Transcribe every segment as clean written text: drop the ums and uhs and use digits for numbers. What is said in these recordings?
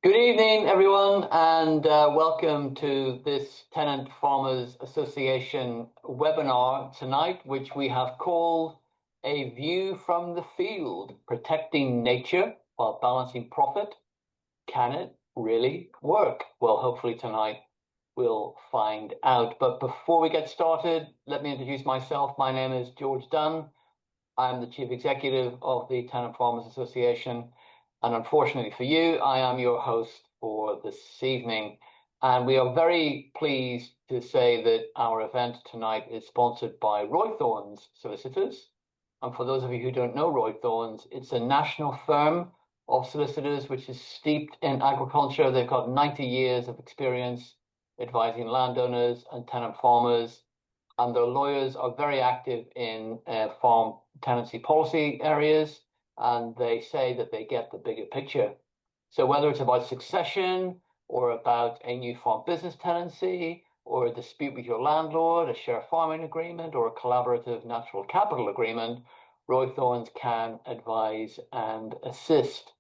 Good evening, everyone, and welcome to this Tenant Farmers Association webinar tonight, which we have called A View from the Field, Protecting Nature While Balancing Profit. Can it really work? Well, hopefully tonight we'll find out. But before we get started, let me introduce myself. My name is George Dunn. I'm the Chief Executive of the Tenant Farmers Association. And unfortunately for you, I am your host for this evening. And we are very pleased to say that our event tonight is sponsored by Roythorns Solicitors. And for those of you who don't know Roythorns, it's a national firm of solicitors which is steeped in agriculture. They've got 90 years of experience advising landowners and tenant farmers. And their lawyers are very active in farm tenancy policy areas. And they say that they get the bigger picture. So whether it's about succession or about a new farm business tenancy or a dispute with your landlord, a share farming agreement or a collaborative natural capital agreement, Roythorns can advise and assist.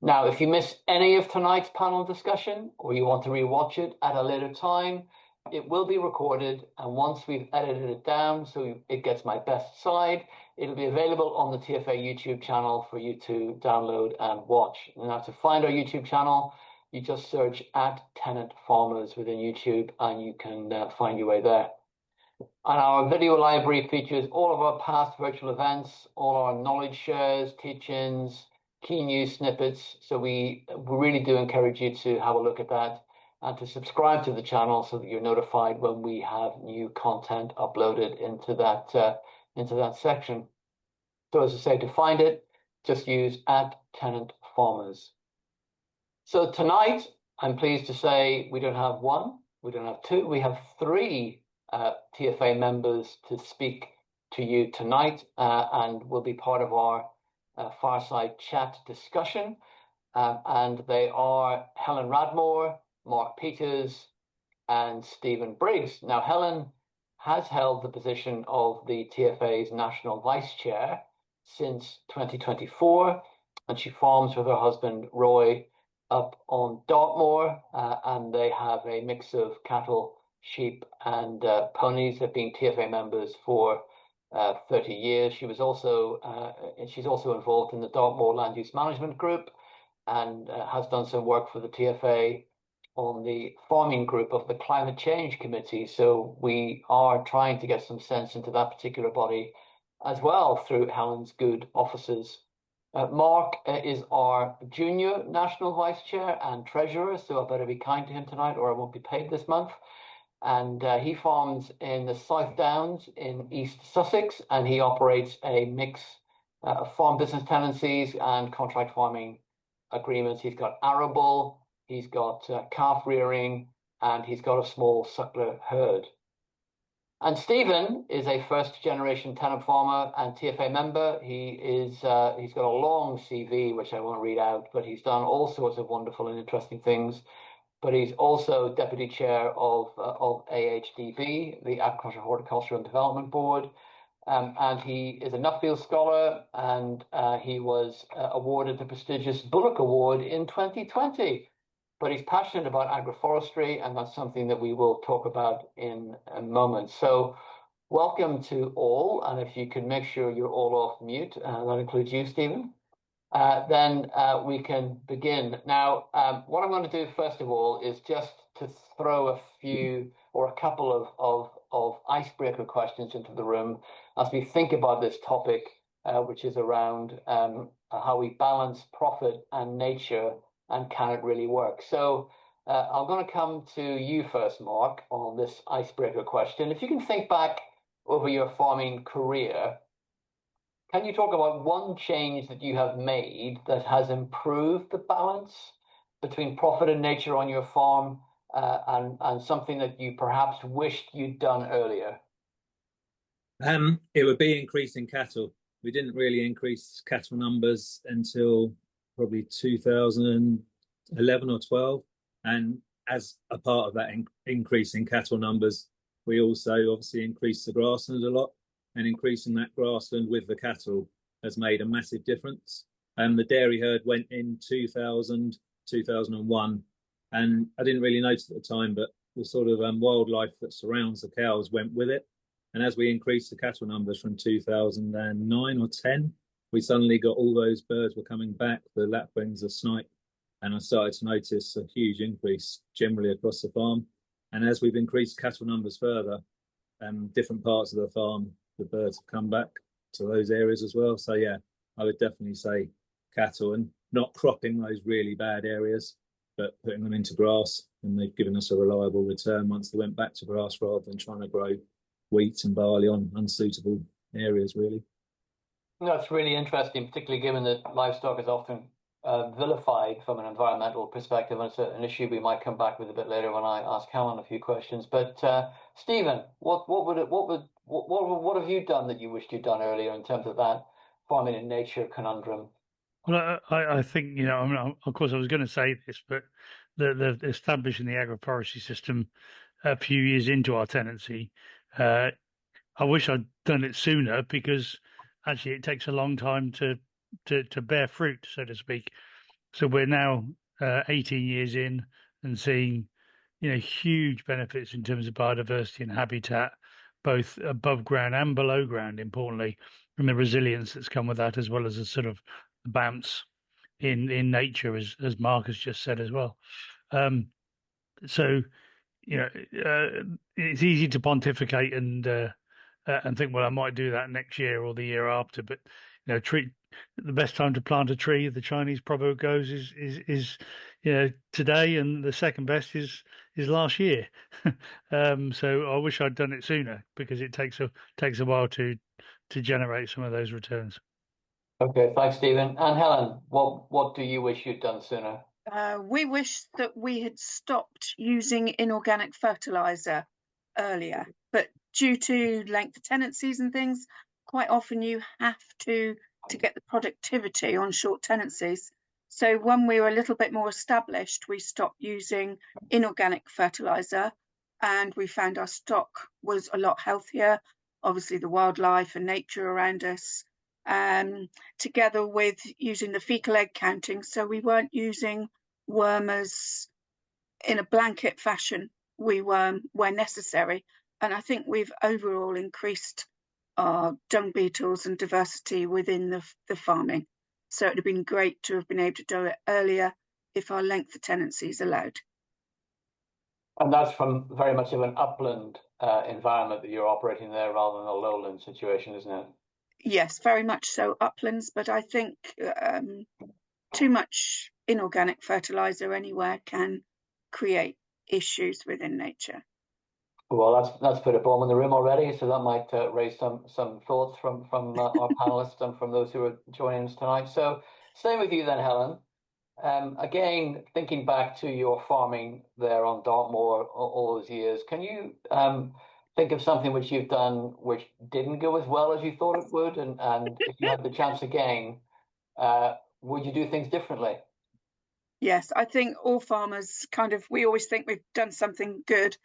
Now, if you miss any of tonight's panel discussion or you want to rewatch it at a later time, it will be recorded, and once we've edited it down so it gets my best side, it'll be available on the TFA YouTube channel for you to download and watch. Now, to find our YouTube channel, you just search at Tenant Farmers within YouTube, and you can find your way there. And our video library features all of our past virtual events, all our knowledge shares, teach-ins, key news snippets. So we really do encourage you to have a look at that and to subscribe to the channel so that you're notified when we have new content uploaded into that section. So as I say, to find it, just use at Tenant Farmers. So tonight, I'm pleased to say we don't have one, we don't have two, we have three TFA members to speak to you tonight and will be part of our fireside chat discussion. And they are Helen Radmore, Mark Peters, and Stephen Briggs. Now, Helen has held the position of the TFA's National Vice Chair since 2024, and she farms with her husband, Roy, up on Dartmoor, and they have a mix of cattle, sheep, and ponies. They've been TFA members for 30 years. She's also involved in the Dartmoor Land Use Management Group and has done some work for the TFA on the farming group of the Climate Change Committee. So we are trying to get some sense into that particular body as well through Helen's good offices. Mark is our junior national vice chair and treasurer, so I better be kind to him tonight or I won't be paid this month. And he farms in the South Downs in East Sussex, and he operates a mix of farm business tenancies and contract farming agreements. He's got arable, he's got calf rearing, and he's got a small suckler herd. And Stephen is a first-generation tenant farmer and TFA member. He's got a long CV, which I won't read out, but he's done all sorts of wonderful and interesting things. But he's also deputy chair of AHDB, the Agriculture, Horticulture and Development Board. And he is a Nuffield Scholar, and he was awarded the prestigious Bullock Award in 2020. But he's passionate about agroforestry, and that's something that we will talk about in a moment. So welcome to all, and if you can make sure you're all off mute, that includes you, Stephen, then we can begin. Now, what I'm going to do first of all is just to throw a few or a couple of icebreaker questions into the room as we think about this topic, which is around how we balance profit and nature, and can it really work? So I'm going to come to you first, Mark, on this icebreaker question. If you can think back over your farming career, can you talk about one change that you have made that has improved the balance between profit and nature on your farm, and something that you perhaps wished you'd done earlier? It would be increasing cattle. We didn't really increase cattle numbers until probably 2011 or 12. And as a part of that increase in cattle numbers, we also obviously increased the grassland a lot, and increasing that grassland with the cattle has made a massive difference. The dairy herd went in 2000 2001, and I didn't really notice at the time, but the sort of wildlife that surrounds the cows went with it. And as we increased the cattle numbers from 2009 or 10, we suddenly got all those birds were coming back, the lapwings, the snipe, and I started to notice a huge increase generally across the farm. And as we've increased cattle numbers further, different parts of the farm, the birds have come back to those areas as well. So yeah, I would definitely say cattle, and not cropping those really bad areas, but putting them into grass, and they've given us a reliable return once they went back to grass rather than trying to grow wheat and barley on unsuitable areas, really. That's really interesting, particularly given that livestock is often vilified from an environmental perspective, and it's an issue we might come back with a bit later when I ask Helen a few questions. But Stephen, what have you done that you wished you'd done earlier in terms of that farming in nature conundrum? Well, I think, I mean, of course, I was going to say this, but the establishing the agroforestry system a few years into our tenancy, I wish I'd done it sooner, because actually it takes a long time to bear fruit, so to speak. So we're now 18 years in and seeing, huge benefits in terms of biodiversity and habitat, both above ground and below ground, importantly, and the resilience that's come with that, as well as a sort of bounce in nature, as Mark has just said as well. So it's easy to pontificate and think, well, I might do that next year or the year after, but the best time to plant a tree, the Chinese proverb goes, is today, and the second best is last year. So I wish I'd done it sooner, because it takes a while to generate some of those returns. Okay, thanks, Stephen. And Helen, what do you wish you'd done sooner? We wish that we had stopped using inorganic fertilizer earlier, but due to length of tenancies and things, quite often you have to get the productivity on short tenancies. So when we were a little bit more established, we stopped using inorganic fertilizer, and we found our stock was a lot healthier. Obviously, the wildlife and nature around us, together with using the fecal egg counting, so we weren't using wormers in a blanket fashion. We worm where necessary, and I think we've overall increased our dung beetles and diversity within the farming. So it would have been great to have been able to do it earlier if our length of tenancies allowed. And that's from very much of an upland environment that you're operating there, rather than a lowland situation, isn't it? Yes, very much so, uplands, but I think too much inorganic fertilizer anywhere can create issues within nature. Well, that's put a bomb in the room already, so that might raise some thoughts from our panelists and from those who are joining us tonight. So, staying with you then, Helen. Again, thinking back to your farming there on Dartmoor all those years, can you think of something which you've done which didn't go as well as you thought it would, and if you had the chance again, would you do things differently? Yes, I think all farmers we always think we've done something good.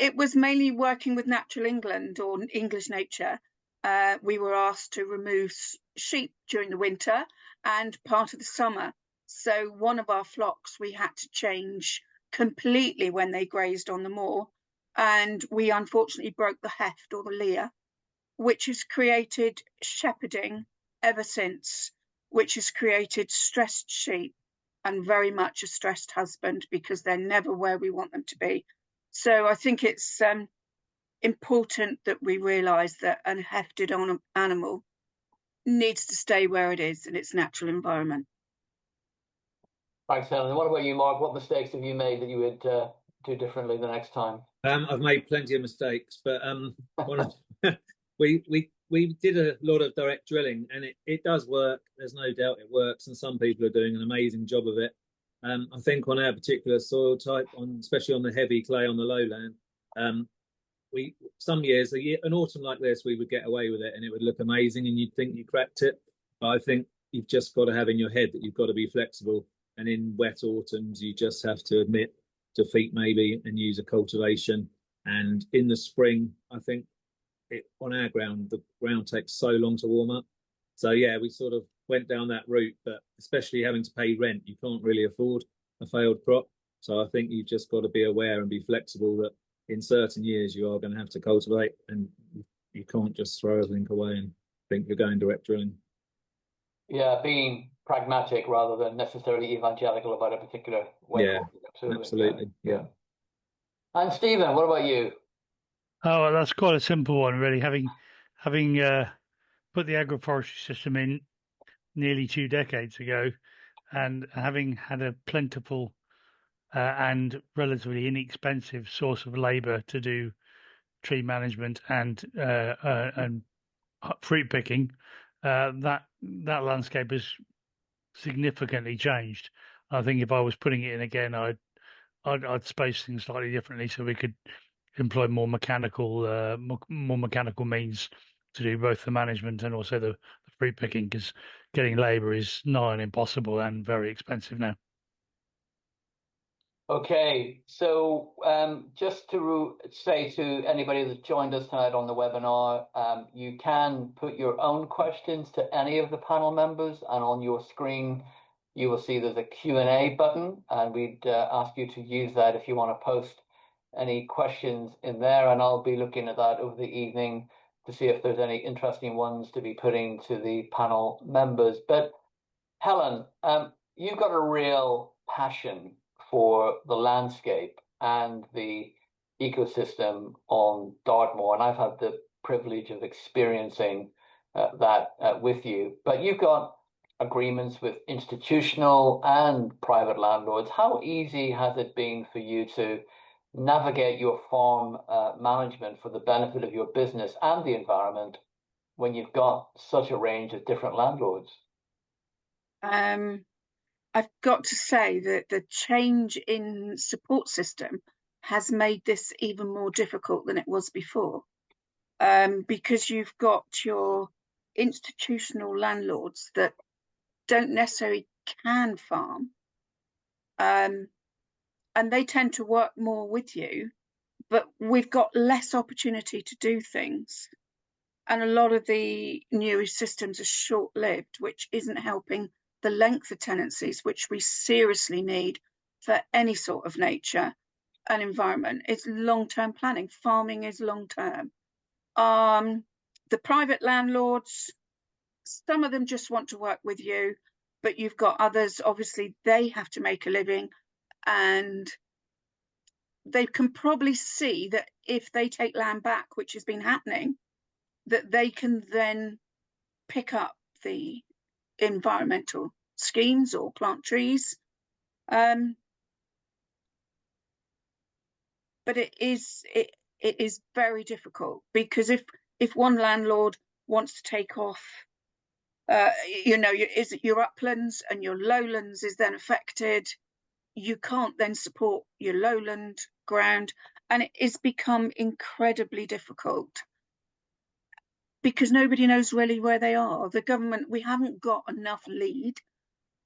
It was mainly working with Natural England or English Nature. We were asked to remove sheep during the winter and part of the summer. So one of our flocks we had to change completely when they grazed on the moor. And we unfortunately broke the heft or the leer, which has created shepherding ever since, which has created stressed sheep and very much a stressed husband, because they're never where we want them to be. So I think it's important that we realise that a hefted animal needs to stay where it is in its natural environment. Thanks, Helen. What about you, Mark? What mistakes have you made that you would do differently the next time? I've made plenty of mistakes, but we did a lot of direct drilling, and it does work. There's no doubt it works, and some people are doing an amazing job of it. I think on our particular soil type, especially on the heavy clay on the lowland, some years, an autumn like this, we would get away with it and it would look amazing and you'd think you cracked it. But I think you've just got to have in your head that you've got to be flexible. And in wet autumns, you just have to admit defeat maybe and use a cultivation. And in the spring, I think on our ground, the ground takes so long to warm up. So yeah, we sort of went down that route, but especially having to pay rent, you can't really afford a failed crop. So I think you've just got to be aware and be flexible that in certain years you are going to have to cultivate, and you can't just throw everything away and think you're going direct drilling. Yeah, being pragmatic rather than necessarily evangelical about a particular way. Yeah, absolutely. Yeah. And Stephen, what about you? Oh, well, that's quite a simple one, really. Having put the agroforestry system in nearly 2 decades ago, and having had a plentiful and relatively inexpensive source of labour to do tree management and fruit picking, that landscape has significantly changed. I think if I was putting it in again, I'd space things slightly differently so we could employ more mechanical means to do both the management and also the fruit picking, because getting labour is nigh on impossible and very expensive now. Okay, so just to say to anybody that joined us tonight on the webinar, you can put your own questions to any of the panel members, and on your screen you will see there's a Q&A button, and we'd ask you to use that if you want to post any questions in there, and I'll be looking at that over the evening to see if there's any interesting ones to be putting to the panel members. But Helen, you've got a real passion for the landscape and the ecosystem on Dartmoor, and I've had the privilege of experiencing that with you. But you've got agreements with institutional and private landlords. How easy has it been for you to navigate your farm management for the benefit of your business and the environment when you've got such a range of different landlords? I've got to say that the change in support system has made this even more difficult than it was before, because you've got your institutional landlords that don't necessarily can farm, and they tend to work more with you, but we've got less opportunity to do things. And a lot of the newer systems are short-lived, which isn't helping the length of tenancies, which we seriously need for any sort of nature and environment. It's long-term planning. Farming is long-term. The private landlords, some of them just want to work with you, but you've got others, obviously, they have to make a living, and they can probably see that if they take land back, which has been happening, that they can then pick up the environmental schemes or plant trees. But it is very difficult, because if one landlord wants to take off, your uplands and your lowlands is then affected, you can't then support your lowland ground, and it has become incredibly difficult because nobody knows really where they are. The government, we haven't got enough lead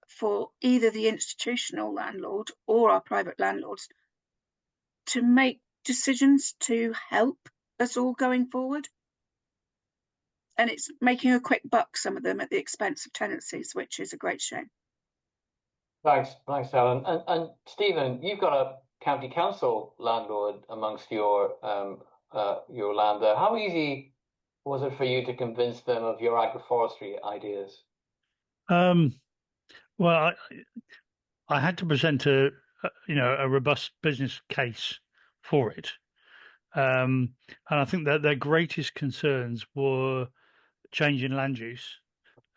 for either the institutional landlord or our private landlords to make decisions to help us all going forward. And it's making a quick buck, some of them, at the expense of tenancies, which is a great shame. Thanks, Helen. And Stephen, you've got a county council landlord amongst your land there. How easy was it for you to convince them of your agroforestry ideas? Well, I had to present a robust business case for it, and I think that their greatest concerns were change in land use,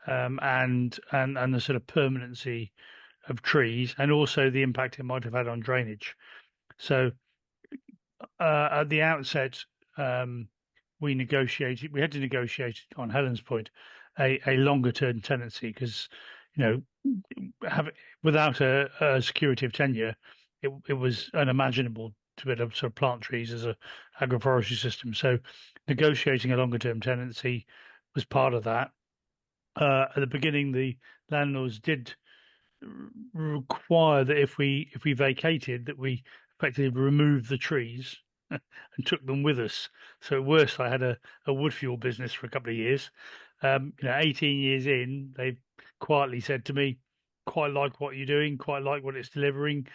and the sort of permanency of trees, and also the impact it might have had on drainage. So at the outset, we had to negotiate, on Helen's point, a longer term tenancy, because without a security of tenure, it was unimaginable to be able to sort of plant trees as a agroforestry system. So negotiating a longer term tenancy was part of that. At the beginning, the landlords did require that if we vacated, that we effectively remove the trees and took them with us. So at worst, I had a wood fuel business for a couple of years. 18 years in, they quietly said to me, quite like what you're doing, quite like what it's delivering?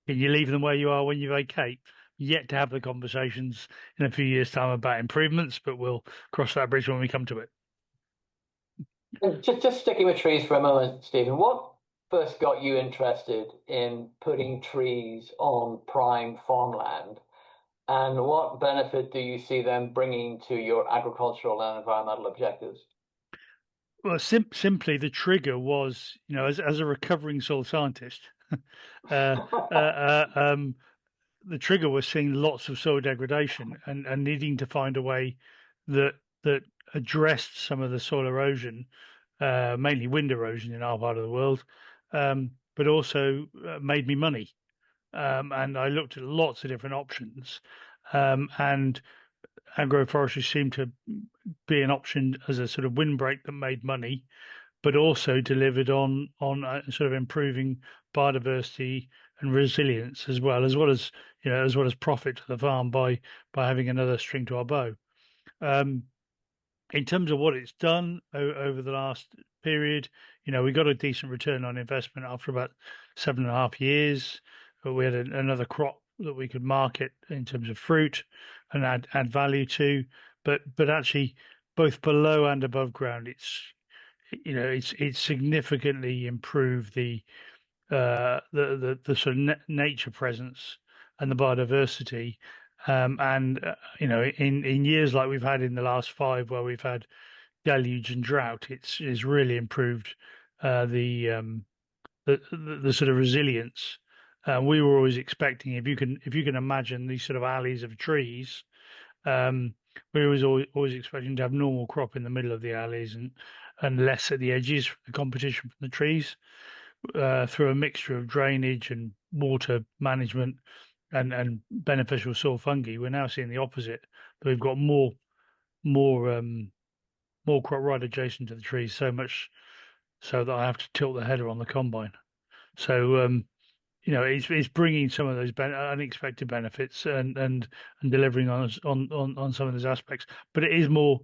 Can you leave them where you are when you vacate? Yet to have the conversations in a few years' time about improvements, but we'll cross that bridge when we come to it. Just sticking with trees for a moment, Stephen, what first got you interested in putting trees on prime farmland? And what benefit do you see them bringing to your agricultural and environmental objectives? Well, simply the trigger was, as a recovering soil scientist, uh, the trigger was seeing lots of soil degradation and needing to find a way that addressed some of the soil erosion, mainly wind erosion in our part of the world, but also made me money. And I looked at lots of different options, and agroforestry seemed to be an option as a sort of windbreak that made money, but also delivered on sort of improving biodiversity and resilience as well as profit to the farm by having another string to our bow. In terms of what it's done over the last period, we got a decent return on investment after about 7.5 years. We had another crop that we could market in terms of fruit and add value to, but actually both below and above ground, it's significantly improved the sort of nature presence and the biodiversity. And in years like we've had in the last 5, where we've had deluge and drought, it's really improved the sort of resilience. We were always expecting, if you can imagine these sort of alleys of trees, we were always expecting to have normal crop in the middle of the alleys and less at the edges, the competition from the trees, through a mixture of drainage and water management and beneficial soil fungi. We're now seeing the opposite, that we've got more crop right adjacent to the trees, so much so that I have to tilt the header on the combine. So it's bringing some of those unexpected benefits and delivering on some of those aspects. But it's more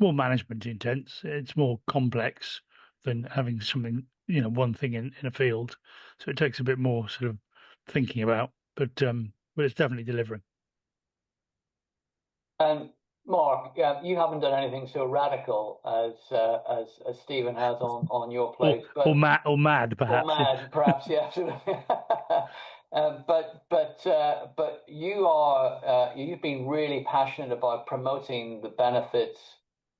management intense. It's more complex than having something, one thing in a field. So it takes a bit more sort of thinking about, but it's definitely delivering. Mark, you haven't done anything so radical as Stephen has on your plate, or mad, perhaps. Or mad, perhaps, yeah. But you've been really passionate about promoting the benefits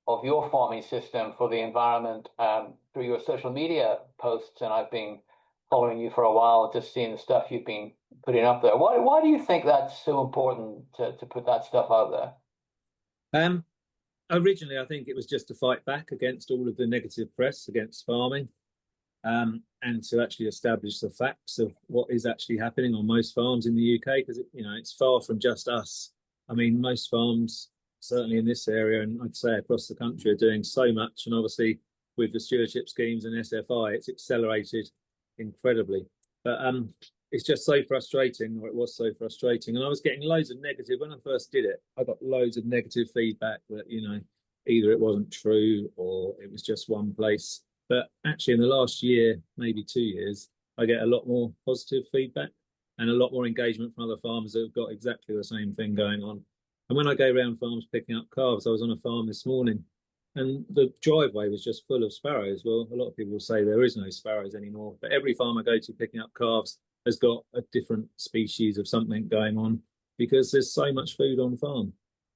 of your farming system for the environment through your social media posts, and I've been following you for a while, just seeing the stuff you've been putting up there. Why do you think that's so important to put that stuff out there? Originally, I think it was just to fight back against all of the negative press against farming, and to actually establish the facts of what is actually happening on most farms in the UK, because it's far from just us. I mean, most farms, certainly in this area, and I'd say across the country, are doing so much. And obviously, with the stewardship schemes and SFI, it's accelerated incredibly. But it's just so frustrating, or it was so frustrating. And I was getting loads of negative, when I first did it, I got loads of negative feedback that, either it wasn't true or it was just one place. But actually in the last year, maybe 2 years, I get a lot more positive feedback and a lot more engagement from other farmers that have got exactly the same thing going on. And when I go around farms picking up calves, I was on a farm this morning and the driveway was just full of sparrows. Well, a lot of people will say there is no sparrows anymore, but every farm I go to picking up calves has got a different species of something going on, because there's so much food on farm.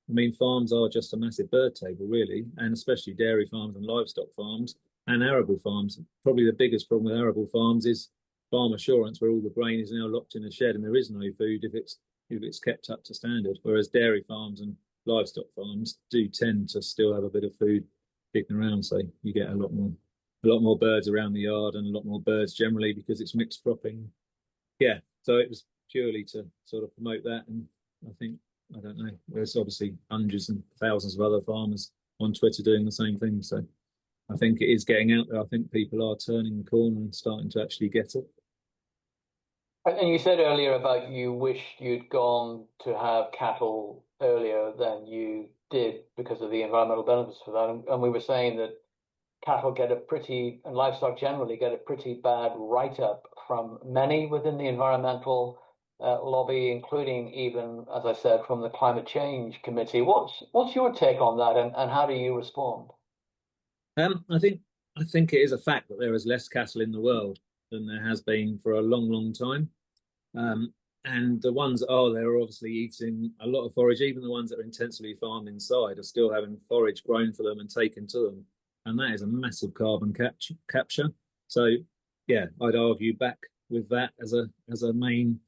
I mean, farms are just a massive bird table, really, and especially dairy farms and livestock farms and arable farms. Probably the biggest problem with arable farms is farm assurance, where all the grain is now locked in a shed and there is no food if it's kept up to standard. Whereas dairy farms and livestock farms do tend to still have a bit of food kicking around, so you get a lot more birds around the yard and a lot more birds generally because it's mixed cropping. Yeah, so it was purely to sort of promote that, and I don't know, there's obviously hundreds and thousands of other farmers on Twitter doing the same thing, so I think it is getting out there. I think people are turning the corner and starting to actually get it. And you said earlier about you wished you'd gone to have cattle earlier than you did because of the environmental benefits for that, and we were saying that cattle and livestock generally get a pretty bad write-up from many within the environmental lobby, including even, as I said, from the Climate Change Committee. What's your take on that, and how do you respond? I think it is a fact that there is less cattle in the world than there has been for a long, long time. And the ones that are there are obviously eating a lot of forage. Even the ones that are intensively farmed inside are still having forage grown for them and taken to them. And that is a massive carbon capture. So, yeah, I'd argue back with that as a main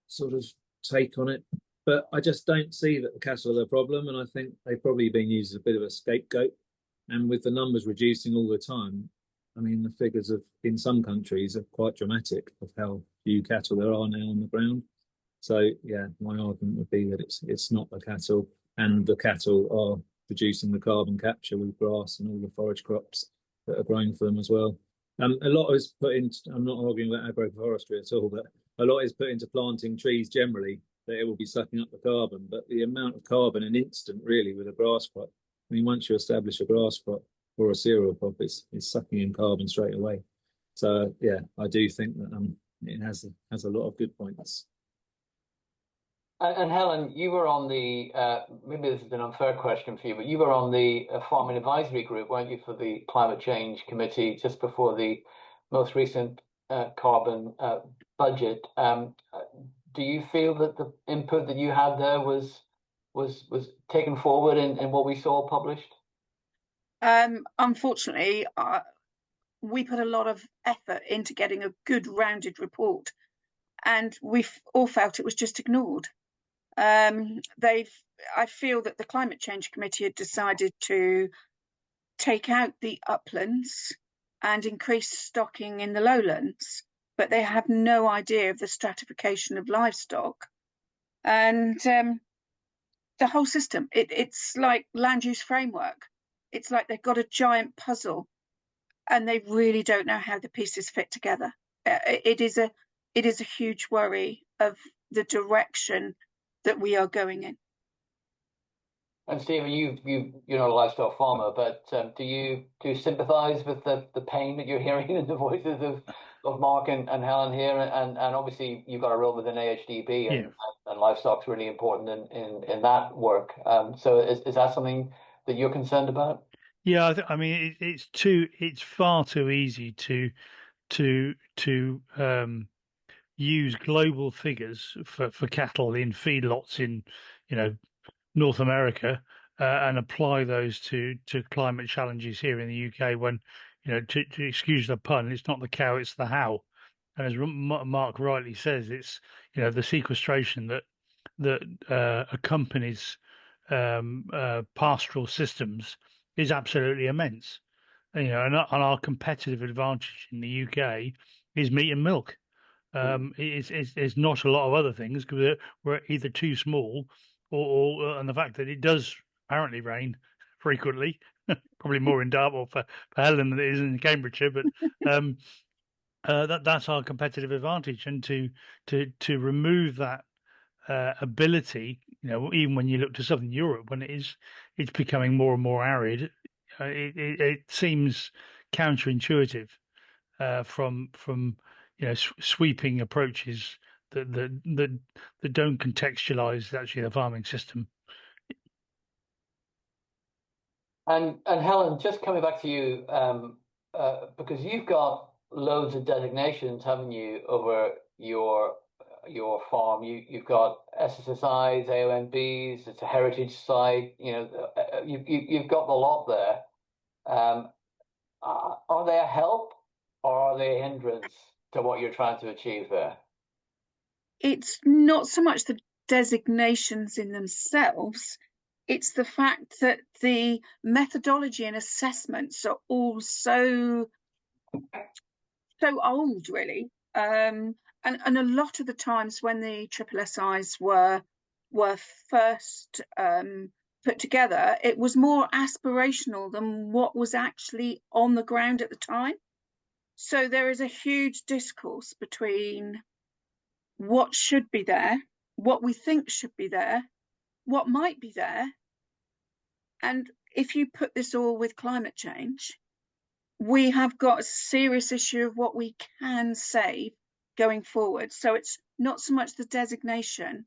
sort of take on it. But I just don't see that the cattle are the problem. And I think they've probably been used as a bit of a scapegoat. And with the numbers reducing all the time, I mean, the figures in some countries are quite dramatic of how few cattle there are now on the ground. So yeah, my argument would be that it's not the cattle, and the cattle are producing the carbon capture with grass and all the forage crops that are growing for them as well. A lot is put into, I'm not arguing about agroforestry at all, but a lot is put into planting trees generally, that it will be sucking up the carbon. But the amount of carbon an instant really with a grass crop, I mean, once you establish a grass crop or a cereal crop, it's sucking in carbon straight away. So yeah, I do think that it has a lot of good points. And Helen, you were on the, maybe this is an unfair question for you, but you were on the Farming Advisory Group, weren't you, for the Climate Change Committee just before the most recent carbon budget. Do you feel that the input that you had there was taken forward in what we saw published? Unfortunately, we put a lot of effort into getting a good rounded report, and we all felt it was just ignored. I feel that the Climate Change Committee had decided to take out the uplands and increase stocking in the lowlands, but they have no idea of the stratification of livestock and the whole system. It's like land use framework. It's like they've got a giant puzzle and they really don't know how the pieces fit together. It is a huge worry of the direction that we are going in. And Stephen, you're not a livestock farmer, but do you sympathise with the pain that you're hearing in the voices of Mark and Helen here? And obviously you've got a role within AHDB, and livestock's really important in that work. So is that something that you're concerned about? Yeah, I mean it's far too easy to use global figures for cattle in feedlots in North America and apply those to climate challenges here in the UK. When to excuse the pun, it's not the cow, it's the how. And as Mark rightly says, it's the sequestration that accompanies pastoral systems is absolutely immense. And our competitive advantage in the UK is meat and milk. It's not a lot of other things because we're either too small or and the fact that it does apparently rain frequently, probably more in Dartmoor for Helen than it is in Cambridgeshire, but that's our competitive advantage. And to remove that ability, even when you look to Southern Europe, when it's becoming more and more arid, it seems counterintuitive from sweeping approaches that don't contextualize actually the farming system. And Helen, just coming back to you, because you've got loads of designations, haven't you, over your farm? You've got SSSIs, AONBs, it's a heritage site. You've got the lot there. Are they a help or are they a hindrance to what you're trying to achieve there? It's not so much the designations in themselves, it's the fact that the methodology and assessments are all so old, really. And a lot of the times when the SSSIs were first put together, it was more aspirational than what was actually on the ground at the time. So there is a huge discourse between what should be there, what we think should be there, what might be there, and if you put this all with climate change, we have got a serious issue of what we can save going forward. So it's not so much the designation,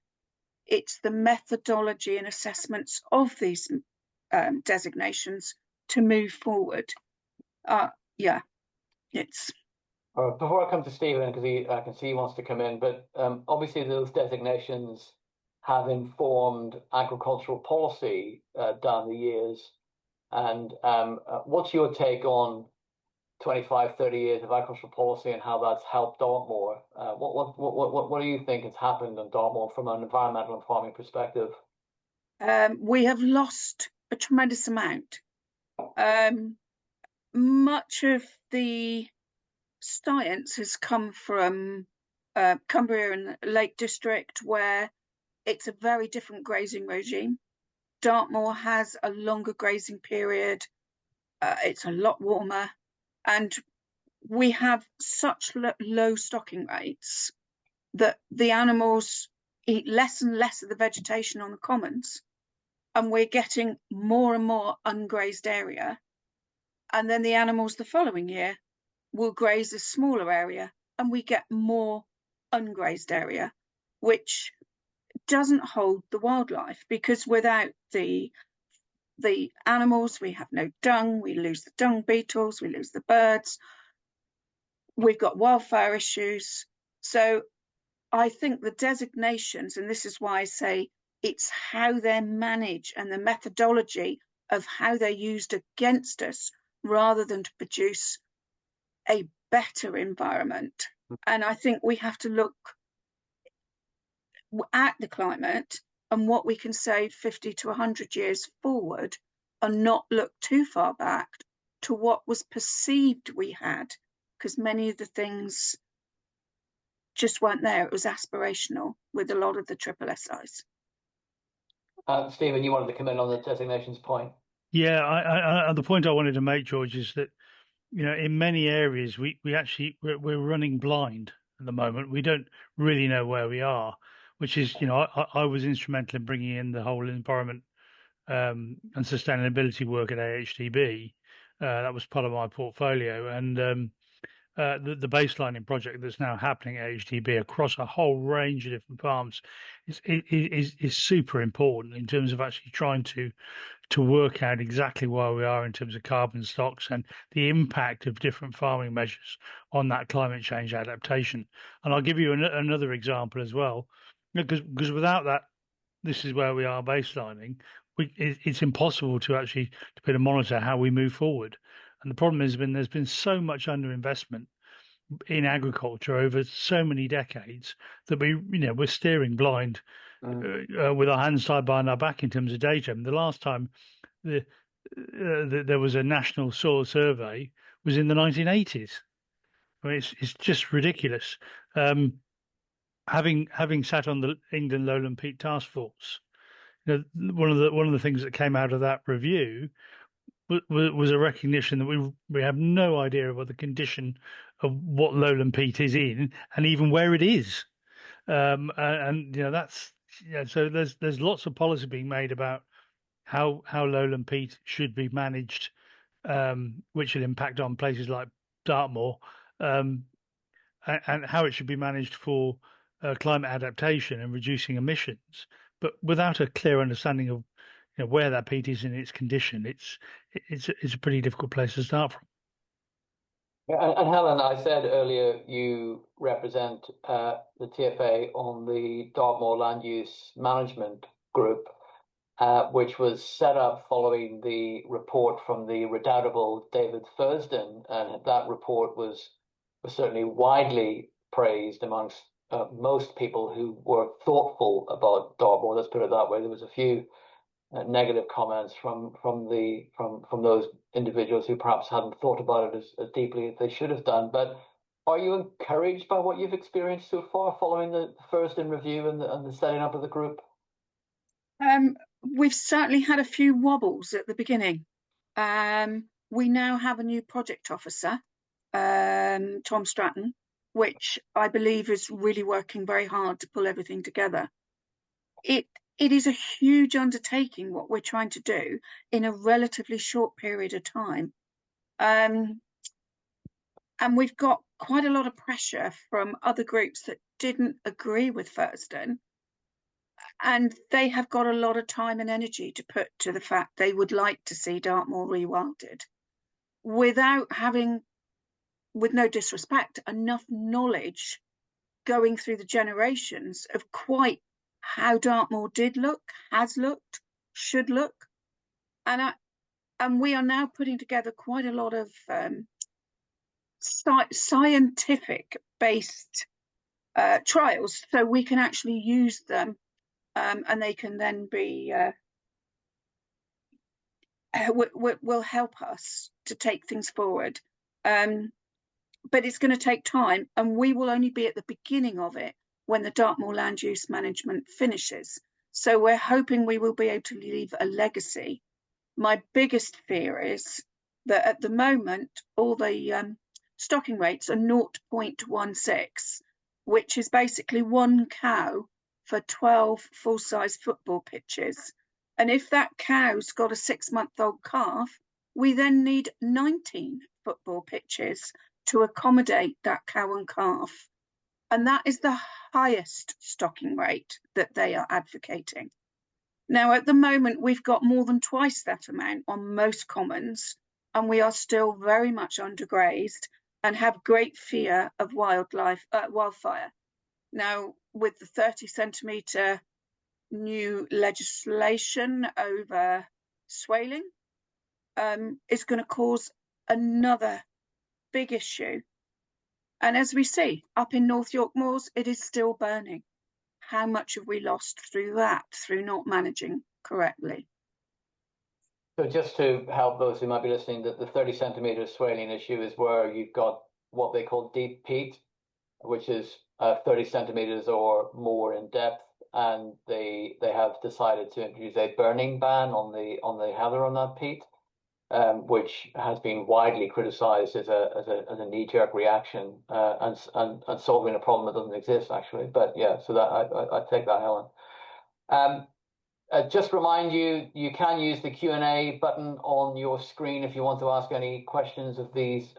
it's the methodology and assessments of these designations to move forward. Yeah, it's... Before I come to Stephen, because I can see he wants to come in, but obviously those designations have informed agricultural policy down the years. And what's your take on 25, 30 years of agricultural policy and how that's helped Dartmoor? What do you think has happened in Dartmoor from an environmental and farming perspective? We have lost a tremendous amount. Much of the science has come from Cumbria and the Lake District, where it's a very different grazing regime. Dartmoor has a longer grazing period. It's a lot warmer, and we have such low stocking rates that the animals eat less and less of the vegetation on the commons, and we're getting more and more ungrazed area. And then the animals the following year will graze a smaller area, and we get more ungrazed area, which doesn't hold the wildlife, because without the animals, we have no dung, we lose the dung beetles, we lose the birds, we've got wildfire issues. So I think the designations, and this is why I say it's how they're managed and the methodology of how they're used against us, rather than to produce a better environment. And I think we have to look at the climate and what we can save 50 to 100 years forward, and not look too far back to what was perceived we had, because many of the things just weren't there. It was aspirational with a lot of the triple SIs. Stephen, you wanted to come in on the designations point? Yeah, I the point I wanted to make, George, is that, you know, in many areas we're running blind at the moment. We don't really know where we are, which is, you know, I was instrumental in bringing in the whole environment and sustainability work at AHDB. That was part of my portfolio, and the baselining project that's now happening at AHDB across a whole range of different farms is super important in terms of actually trying to work out exactly where we are in terms of carbon stocks and the impact of different farming measures on that climate change adaptation. And I'll give you another example as well, because without that, this is where we are baselining. It's impossible to actually to be able to monitor how we move forward. And the problem has been there's been so much underinvestment in agriculture over so many decades that we're steering blind with our hands tied behind our back in terms of data. And the last time there was a national soil survey was in the 1980s. I mean, it's just ridiculous. Having sat on the England Lowland Peat Task Force, you know, one of the things that came out of that review was a recognition that we have no idea about the condition of what lowland peat is in, and even where it is. And you know, that's, yeah. So there's lots of policy being made about how lowland peat should be managed, which will impact on places like Dartmoor, and how it should be managed for climate adaptation and reducing emissions, but without a clear understanding of, you know, where that peat is in its condition. It's a pretty difficult place to start from. And Helen, I said earlier you represent the TFA on the Dartmoor Land Use Management Group, which was set up following the report from the redoubtable David Thurston, and that report was certainly widely praised amongst most people who were thoughtful about Dartmoor. Let's put it that way. There was a few negative comments from those individuals who perhaps hadn't thought about it as deeply as they should have done. But are you encouraged by what you've experienced so far following the Thurston review and the setting up of the group? We've certainly had a few wobbles at the beginning. We now have a new project officer, Tom Stratton, which I believe is really working very hard to pull everything together. it is a huge undertaking what we're trying to do in a relatively short period of time. And we've got quite a lot of pressure from other groups that didn't agree with Thurston. And they have got a lot of time and energy to put to the fact they would like to see Dartmoor rewilded without having, with no disrespect, enough knowledge going through the generations of quite how Dartmoor did look, has looked, should look. And we are now putting together quite a lot of scientific based trials so we can actually use them, and they can then be will help us to take things forward. But it's going to take time, and we will only be at the beginning of it when the Dartmoor land use management finishes. So we're hoping we will be able to leave a legacy. My biggest fear is that at the moment, all the stocking rates are 0.16, which is basically 1 cow for 12 full-size football pitches. And if that cow's got a 6-month-old calf, we then need 19 football pitches to accommodate that cow and calf. And that is the highest stocking rate that they are advocating. Now, at the moment, we've got more than twice that amount on most commons, and we are still very much undergrazed and have great fear of wildfire. Now, with the 30-centimetre new legislation over swaling, it's going to cause another big issue. And as we see up in North York Moors, it is still burning. How much have we lost through that, through not managing correctly? So just to help those who might be listening, that the 30-centimetre swaling issue is where you've got what they call deep peat, which is 30 centimetres or more in depth, and they have decided to introduce a burning ban on the heather on that peat. Which has been widely criticised as a knee-jerk reaction and solving a problem that doesn't exist actually. But yeah, so that I take that, Helen. Just remind you, you can use the Q&A button on your screen if you want to ask any questions of these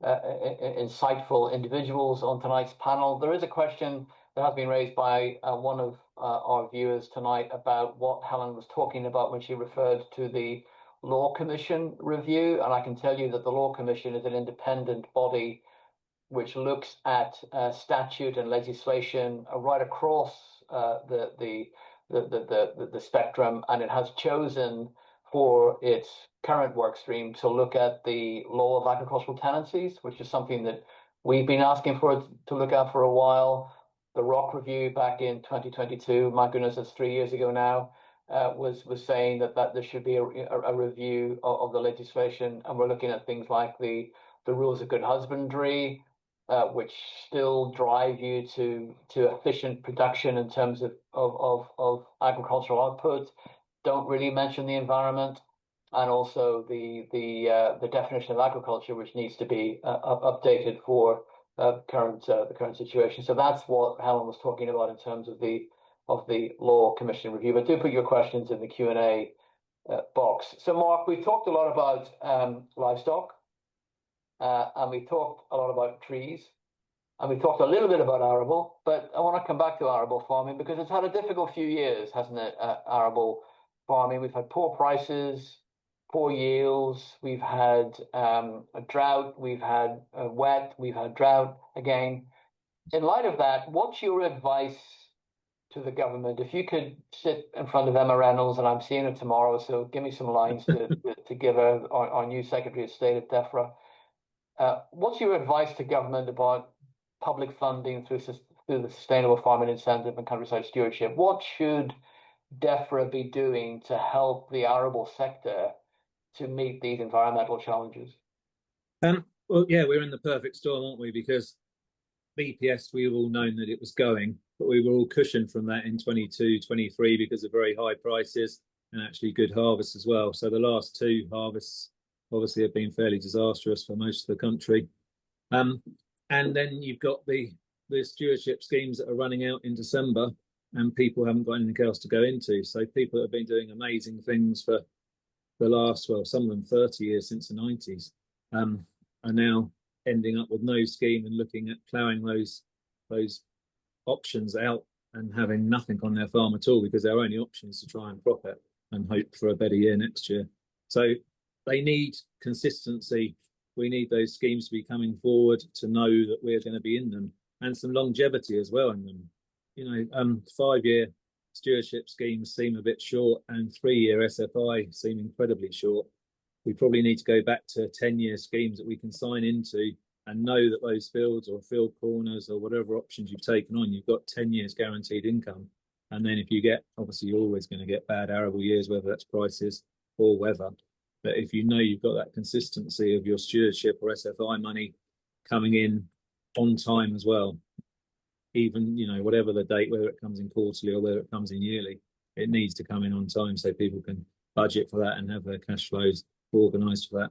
insightful individuals on tonight's panel. There is a question that has been raised by one of our viewers tonight about what Helen was talking about when she referred to the Law Commission review, and I can tell you that the Law Commission is an independent body which looks at statute and legislation right across the spectrum, and it has chosen for its current work stream to look at the law of agricultural tenancies, which is something that we've been asking for it to look at for a while. The Rock review back in 2022, my goodness, that's 3 years ago now, was saying that there should be a review of the legislation, and we're looking at things like the rules of good husbandry, which still drive you to efficient production in terms of agricultural output, don't really mention the environment, and also the definition of agriculture, which needs to be updated for the current situation. So that's what Helen was talking about in terms of the Law Commission review. But do put your questions in the Q&A box. So Mark, we've talked a lot about livestock, and we talked a lot about trees, and we talked a little bit about arable, but I want to come back to arable farming because it's had a difficult few years, hasn't it, arable farming? We've had poor prices, poor yields, we've had a drought, we've had wet, we've had drought again. In light of that, what's your advice to the government? If you could sit in front of Emma Reynolds, and I'm seeing her tomorrow, so give me some lines to give her, our new Secretary of State at DEFRA. What's your advice to government about public funding through the Sustainable Farming Incentive and Countryside Stewardship? What should DEFRA be doing to help the arable sector to meet these environmental challenges? Well, yeah, we're in the perfect storm, aren't we? Because BPS, we've all known that it was going, but we were all cushioned from that in 22, 23 because of very high prices and actually good harvests as well. So the last two harvests obviously have been fairly disastrous for most of the country. And then you've got the stewardship schemes that are running out in December. and people haven't got anything else to go into. So people have been doing amazing things for the last, well, some of them 30 years since the 90s, are now ending up with no scheme and looking at ploughing those options out and having nothing on their farm at all, because their only option is to try and crop it and hope for a better year next year. So they need consistency. We need those schemes to be coming forward to know that we're going to be in them, and some longevity as well in them. 5-year stewardship schemes seem a bit short, and 3-year SFI seem incredibly short. We probably need to go back to 10-year schemes that we can sign into and know that those fields or field corners or whatever options you've taken on, you've got 10 years guaranteed income. And then if you get, obviously you're always going to get bad arable years, whether that's prices or weather. But if you know you've got that consistency of your stewardship or SFI money coming in on time as well, even, whatever the date, whether it comes in quarterly or whether it comes in yearly, it needs to come in on time so people can budget for that and have their cash flows organised for that.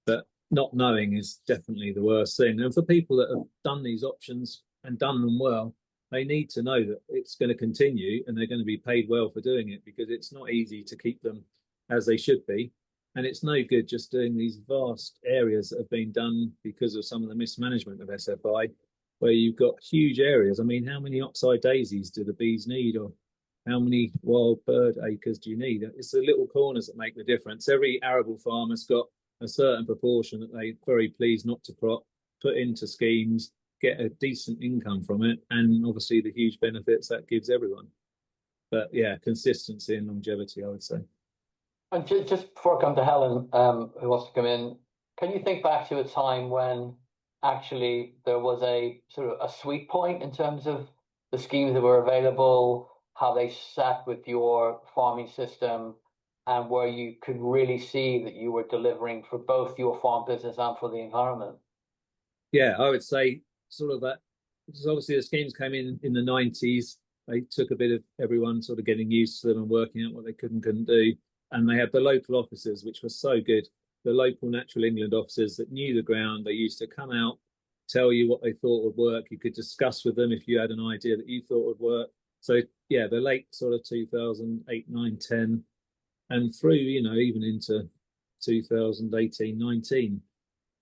But not knowing is definitely the worst thing. And for people that have done these options and done them well, they need to know that it's going to continue and they're going to be paid well for doing it, because it's not easy to keep them as they should be. And it's no good just doing these vast areas that have been done because of some of the mismanagement of SFI, where you've got huge areas. I mean, how many oxeye daisies do the bees need, or how many wild bird acres do you need? It's the little corners that make the difference. Every arable farmer's got a certain proportion that they're very pleased not to crop, put into schemes, get a decent income from it, and obviously the huge benefits that gives everyone. But yeah, consistency and longevity, I would say. And just before I come to Helen, who wants to come in, can you think back to a time when actually there was a sort of a sweet point in terms of the schemes that were available, how they sat with your farming system, and where you could really see that you were delivering for both your farm business and for the environment? Yeah, I would say sort of that, because obviously the schemes came in the 90s. They took a bit of everyone sort of getting used to them and working out what they could and couldn't do. And they had the local officers, which was so good. The local Natural England officers that knew the ground. They used to come out, tell you what they thought would work. You could discuss with them if you had an idea that you thought would work. So yeah, the late sort of 2008, 9, 10, and through, even into 2018, 19.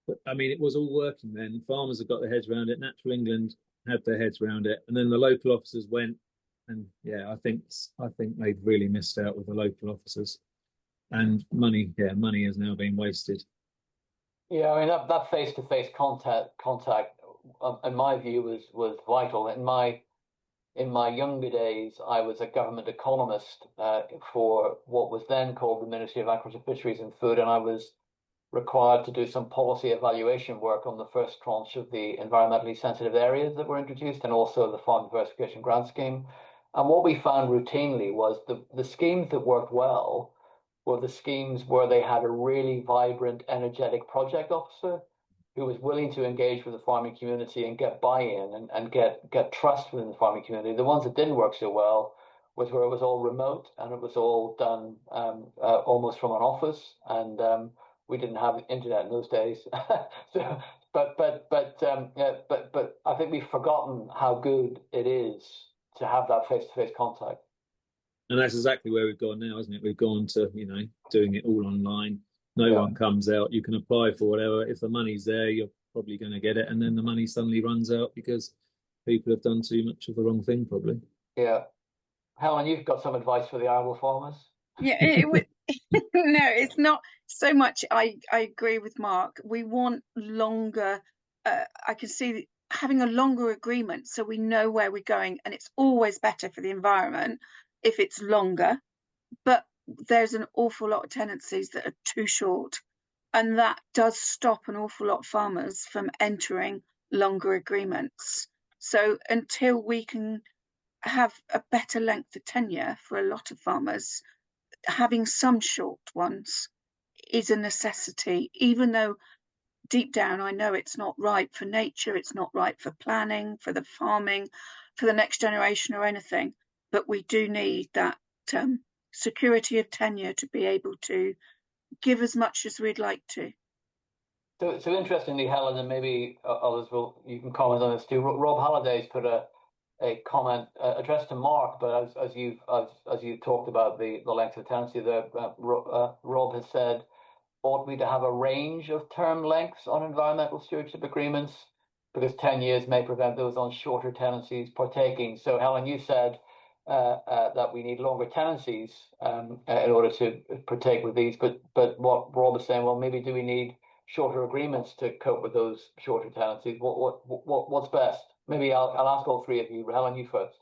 But I mean, it was all working then. Farmers have got their heads around it. Natural England had their heads around it. And then the local officers went, and yeah, I think they've really missed out with the local officers. And money has now been wasted. Yeah, I mean, that face-to-face contact, in my view, was vital. In my younger days, I was a government economist for what was then called the Ministry of Agriculture, Fisheries and Food, and I was required to do some policy evaluation work on the first tranche of the environmentally sensitive areas that were introduced, and also the Farm Diversification Grant Scheme. And what we found routinely was the schemes that worked well were the schemes where they had a really vibrant, energetic project officer who was willing to engage with the farming community and get buy-in and get trust within the farming community. The ones that didn't work so well was where it was all remote and it was all done almost from an office, and we didn't have internet in those days. So, but I think we've forgotten how good it is to have that face-to-face contact. And that's exactly where we've gone now, isn't it? We've gone to, doing it all online. No one comes out. You can apply for whatever. If the money's there, you're probably going to get it. And then the money suddenly runs out because people have done too much of the wrong thing, probably. Yeah. Helen, you've got some advice for the arable farmers? Yeah, no, it's not so much. I agree with Mark. We want longer. I can see having a longer agreement so we know where we're going, and it's always better for the environment if it's longer. But there's an awful lot of tenancies that are too short, and that does stop an awful lot of farmers from entering longer agreements. So until we can have a better length of tenure for a lot of farmers, having some short ones is a necessity, even though deep down I know it's not right for nature, it's not right for planning, for the farming, for the next generation or anything. But we do need that security of tenure to be able to give as much as we'd like to. So interestingly, Helen, and maybe others you can comment on this too. Rob Halliday's put a a comment addressed to Mark, but as you talked about the length of tenancy there, Rob has said, ought we to have a range of term lengths on environmental stewardship agreements, because 10 years may prevent those on shorter tenancies partaking. So Helen, you said that we need longer tenancies in order to partake with these, but what Rob is saying, well, maybe do we need shorter agreements to cope with those shorter tenancies? What's best? Maybe I'll ask all three of you. Helen, you first.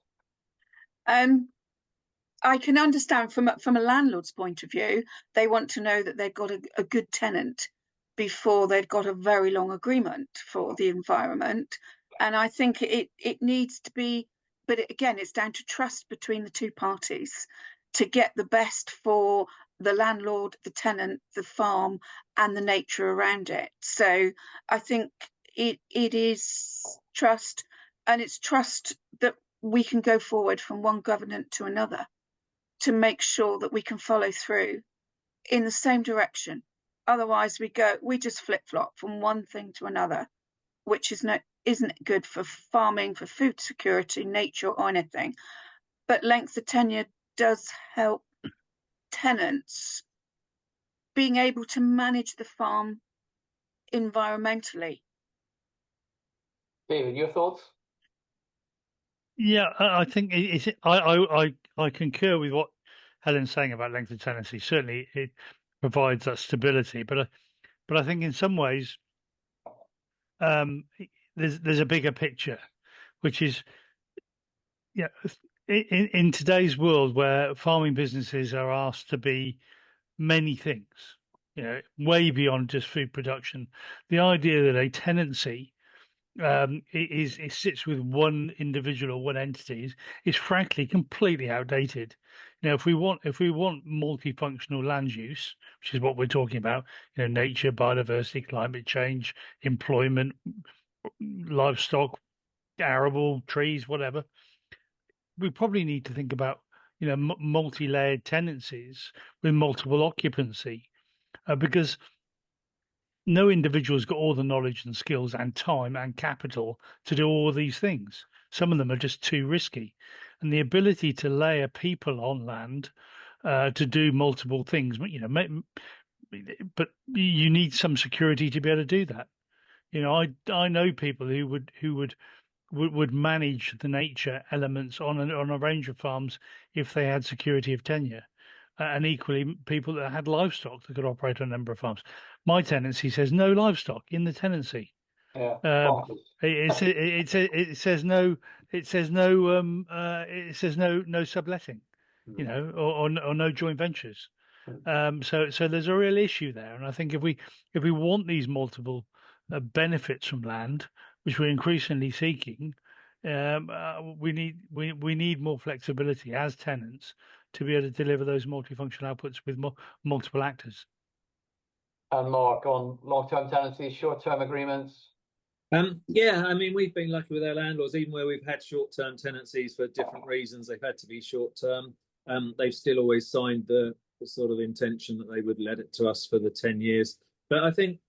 I can understand from a landlord's point of view, they want to know that they've got a good tenant before they've got a very long agreement for the environment. And I think it needs to be, but again, it's down to trust between the two parties to get the best for the landlord, the tenant, the farm, and the nature around it. So I think it is trust, and it's trust that we can go forward from one government to another to make sure that we can follow through in the same direction. Otherwise, we just flip-flop from one thing to another, which isn't good for farming, for food security, nature, or anything. But length of tenure does help tenants being able to manage the farm environmentally. David, your thoughts? Yeah, I think I concur with what Helen's saying about length of tenancy. Certainly, it provides that stability, but I think in some ways, there's a bigger picture, which is, yeah, in today's world where farming businesses are asked to be many things, way beyond just food production. The idea that a tenancy it sits with one individual or one entity is frankly completely outdated. If we want multifunctional land use, which is what we're talking about, nature, biodiversity, climate change, employment, livestock, arable, trees, whatever, we probably need to think about multi-layered tenancies with multiple occupancy, because no individual's got all the knowledge and skills and time and capital to do all these things. Some of them are just too risky. And the ability to layer people on land to do multiple things, but you need some security to be able to do that. I know people who would manage the nature elements on a range of farms if they had security of tenure. And equally, people that had livestock that could operate on a number of farms. My tenancy says no livestock in the tenancy. Yeah, it says no. It says no. It says no subletting. Or no joint ventures. So there's a real issue there, and I think if we want these multiple benefits from land, which we're increasingly seeking, we need more flexibility as tenants to be able to deliver those multifunctional outputs with multiple actors. And Mark, on long-term tenancies, short-term agreements? Yeah, I mean, we've been lucky with our landlords, even where we've had short-term tenancies for different reasons, they've had to be short-term. They've still always signed the sort of intention that they would let it to us for the 10 years. But I think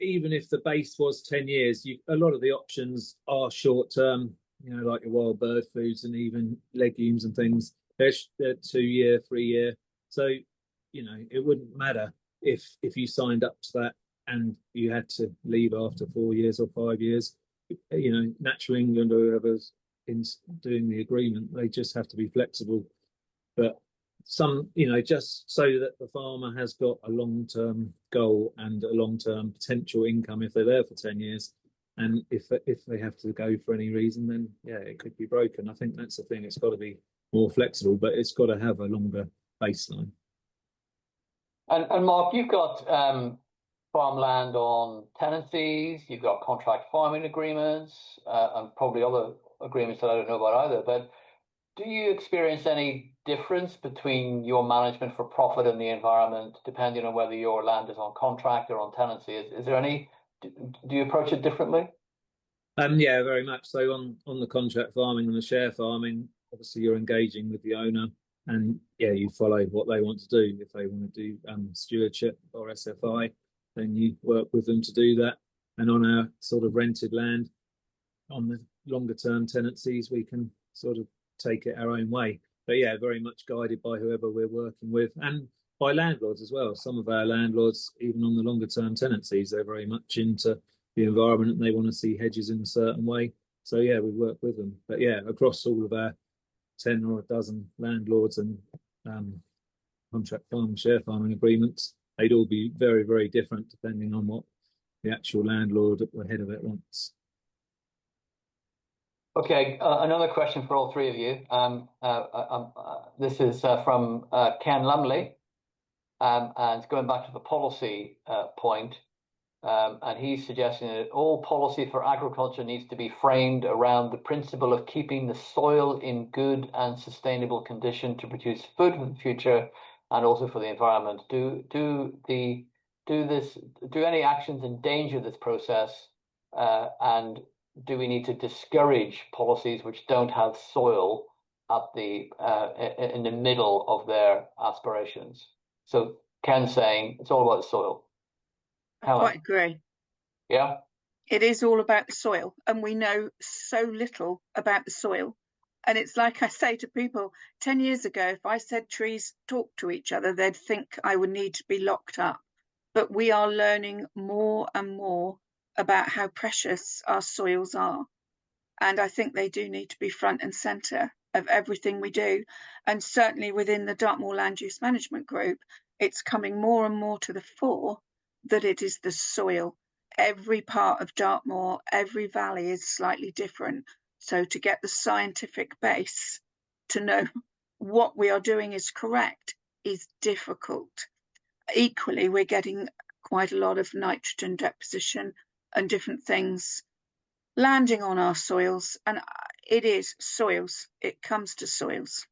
even if the base was 10 years, a lot of the options are short-term, like your wild bird foods and even legumes and things. They're 2 year, 3 year. So, it wouldn't matter if you signed up to that and you had to leave after 4 years or 5 years. Natural England or whoever's in doing the agreement, they just have to be flexible. But some, just so that the farmer has got a long-term goal and a long-term potential income if they're there for 10 years. And if they have to go for any reason, then yeah, it could be broken. I think that's the thing. It's got to be more flexible, but it's got to have a longer baseline. And Mark, you've got farmland on tenancies, you've got contract farming agreements, and probably other agreements that I don't know about either. But do you experience any difference between your management for profit and the environment, depending on whether your land is on contract or on tenancy? Is there any? Do you approach it differently? Yeah, very much so. On the contract farming and the share farming, obviously you're engaging with the owner, and yeah, you follow what they want to do. If they want to do stewardship or SFI, then you work with them to do that. And on our sort of rented land, on the longer term tenancies, we can sort of take it our own way. But yeah, very much guided by whoever we're working with and by landlords as well. Some of our landlords, even on the longer term tenancies, they're very much into the environment and they want to see hedges in a certain way. So yeah, we work with them. But yeah, across all of our 10 or a dozen landlords and contract farming, share farming agreements, they'd all be very, very different depending on what the actual landlord at the head of it wants. Okay, another question for all three of you. This is from Ken Lumley, and going back to the policy point, and he's suggesting that all policy for agriculture needs to be framed around the principle of keeping the soil in good and sustainable condition to produce food for the future and also for the environment. Do any actions endanger this process, and do we need to discourage policies which don't have soil at the in the middle of their aspirations? So Ken's saying it's all about the soil. I quite agree. Yeah. It is all about the soil, and we know so little about the soil. And it's like I say to people, 10 years ago, if I said trees talk to each other, they'd think I would need to be locked up. But we are learning more and more about how precious our soils are. And I think they do need to be front and centre of everything we do. And certainly within the Dartmoor Land Use Management Group, it's coming more and more to the fore that it is the soil. Every part of Dartmoor, every valley is slightly different. So to get the scientific base to know what we are doing is correct is difficult. Equally, we're getting quite a lot of nitrogen deposition and different things landing on our soils, and it is soils. It comes to soils.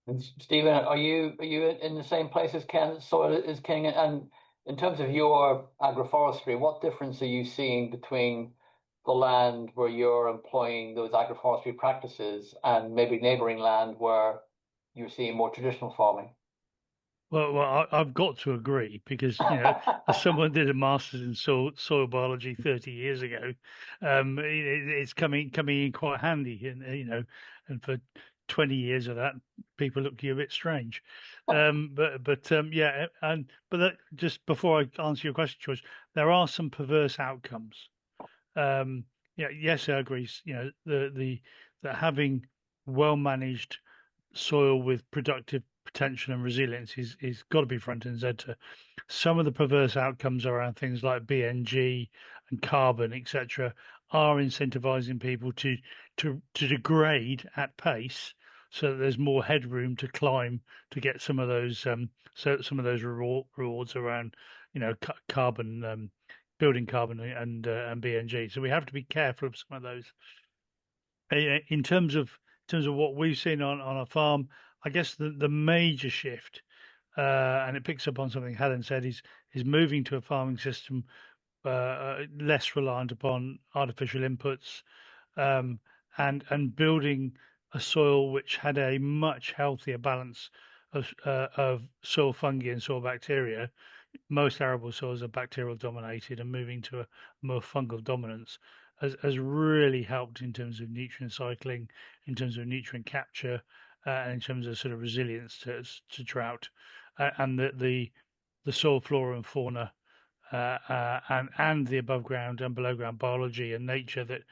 And Stephen, are you in the same place as Ken? Soil is king. And in terms of your agroforestry, what difference are you seeing between the land where you're employing those agroforestry practices and maybe neighbouring land where you're seeing more traditional farming? Well, I've got to agree because, as someone did a master's in soil biology 30 years ago, it's coming in quite handy, and and for 20 years of that, people look at you a bit strange. But that, just before I answer your question, George, there are some perverse outcomes. Yes, I agree. That having well managed soil with productive potential and resilience is got to be front and center. Some of the perverse outcomes around things like BNG and carbon, etc., are incentivizing people to degrade at pace, so that there's more headroom to climb to get some of those rewards around carbon, building carbon and BNG. So we have to be careful of some of those. In terms of what we've seen on a farm, I guess the major shift, and it picks up on something Helen said, is moving to a farming system less reliant upon artificial inputs, and building a soil which had a much healthier balance of soil fungi and soil bacteria. Most arable soils are bacterial dominated, and moving to a more fungal dominance has really helped in terms of nutrient cycling, in terms of nutrient capture, and in terms of sort of resilience to drought, and the soil flora and fauna, and the above ground and below ground biology and nature that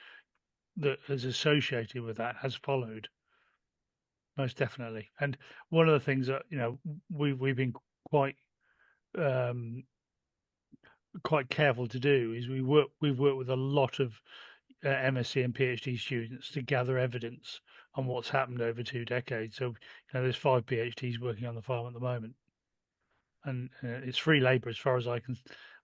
is associated with that has followed, most definitely. And one of the things that we've been quite careful to do is we've worked with a lot of MSc and PhD students to gather evidence on what's happened over 2 decades. So there's 5 PhDs working on the farm at the moment, and it's free labour as far as I can.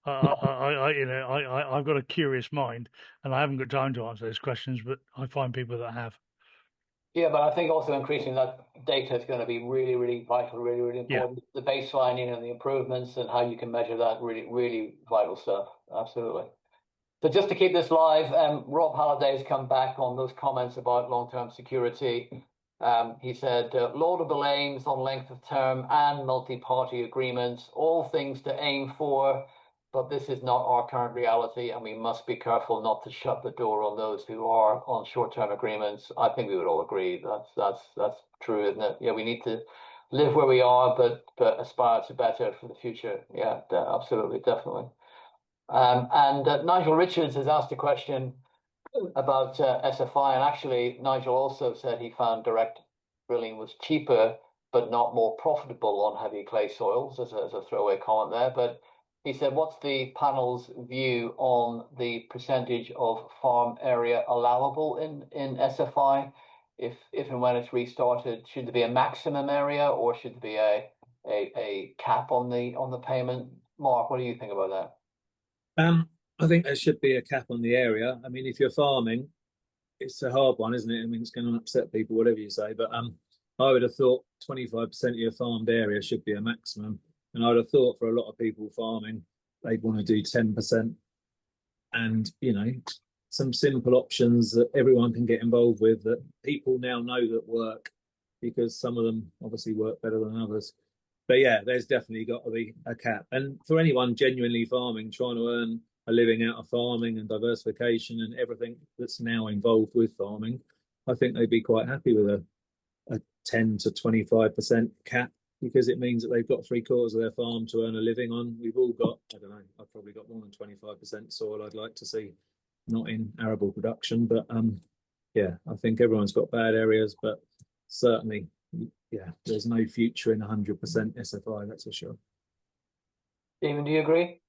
I've got a curious mind, and I haven't got time to answer those questions, but I find people that have. Yeah, but I think also increasing that data is going to be really, really vital, really, really important. Yeah. The baselining and the improvements and how you can measure that, really, really vital stuff. Absolutely. So just to keep this live, Rob Halliday's come back on those comments about long-term security. He said, laudable aims on length of term and multi-party agreements, all things to aim for. but this is not our current reality, and we must be careful not to shut the door on those who are on short-term agreements. I think we would all agree that's true, isn't it? Yeah, we need to live where we are, but aspire to better for the future. Yeah, absolutely, definitely. And Nigel Richards has asked a question about SFI, and actually Nigel also said he found direct drilling was cheaper but not more profitable on heavy clay soils, as a throwaway comment there. But he said, what's the panel's view on the percentage of farm area allowable in SFI? If and when it's restarted, should there be a maximum area, or should there be a cap on the payment? Mark, what do you think about that? I think there should be a cap on the area. I mean, if you're farming, it's a hard one, isn't it? I mean, it's going to upset people, whatever you say. But I would have thought 25% of your farmed area should be a maximum. And I would have thought for a lot of people farming, they'd want to do 10%. And, you know, some simple options that everyone can get involved with that people now know that work, because some of them obviously work better than others. But yeah, there's definitely got to be a cap. And for anyone genuinely farming, trying to earn a living out of farming and diversification and everything that's now involved with farming, I think they'd be quite happy with a 10 to 25% cap, because it means that they've got 3/4 of their farm to earn a living on. We've all got, I don't know, I've probably got more than 25% soil I'd like to see not in arable production. But yeah, I think everyone's got bad areas, but certainly, yeah, there's no future in 100% SFI, that's for sure. Stephen, do you agree?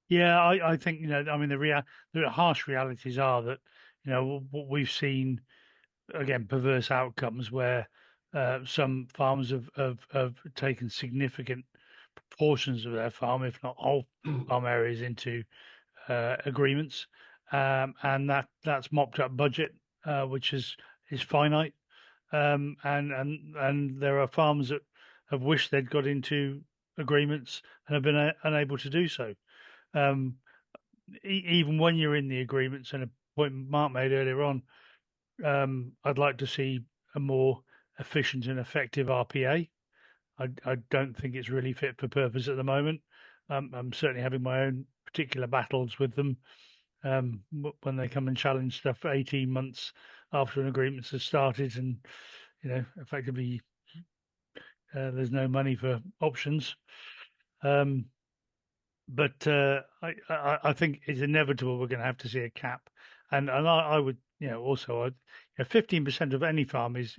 Yeah, I think, you know, I mean, the harsh realities are that, you know, what we've seen, again, perverse outcomes where some farmers have taken significant proportions of their farm, if not whole farm areas, into agreements, and that's mopped up budget, which is finite, and there are farmers that have wished they'd got into agreements and have been unable to do so. Even when you're in the agreements, and a point Mark made earlier on, I'd like to see a more efficient and effective RPA. I don't think it's really fit for purpose at the moment. I'm certainly having my own particular battles with them when they come and challenge stuff 18 months after an agreement has started, and, you know, effectively there's no money for options. But I think it's inevitable we're going to have to see a cap, and I would, you know, also 15% of any farm is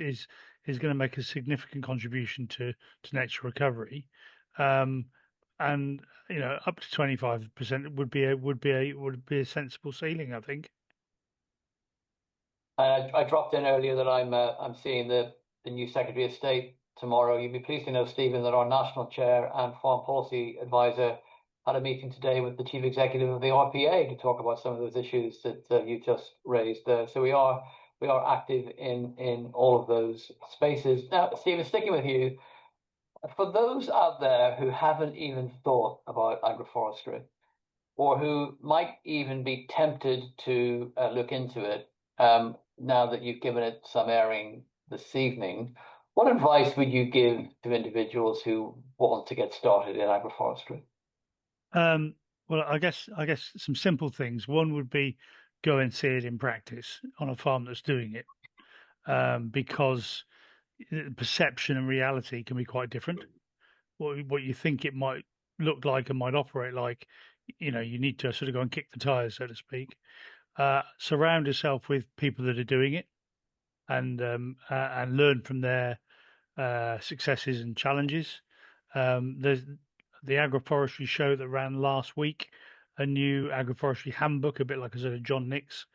going to make a significant contribution to nature recovery, and, you know, up to 25% would be a sensible ceiling, I think. I dropped in earlier that I'm seeing the new Secretary of State tomorrow. You'd be pleased to know, Stephen, that our National Chair and Foreign Policy Advisor had a meeting today with the Chief Executive of the RPA to talk about some of those issues that you just raised. So we are active in all of those spaces. Now, Stephen, sticking with you, for those out there who haven't even thought about agroforestry, or who might even be tempted to look into it, now that you've given it some airing this evening, what advice would you give to individuals who want to get started in agroforestry? Well, I guess some simple things. One would be go and see it in practice on a farm that's doing it, because perception and reality can be quite different. What you think it might look like and might operate like, you know, you need to sort of go and kick the tires, so to speak. Surround yourself with people that are doing it, and learn from their successes and challenges. There's the agroforestry show that ran last week. A new agroforestry handbook, a bit like a sort of John Nick's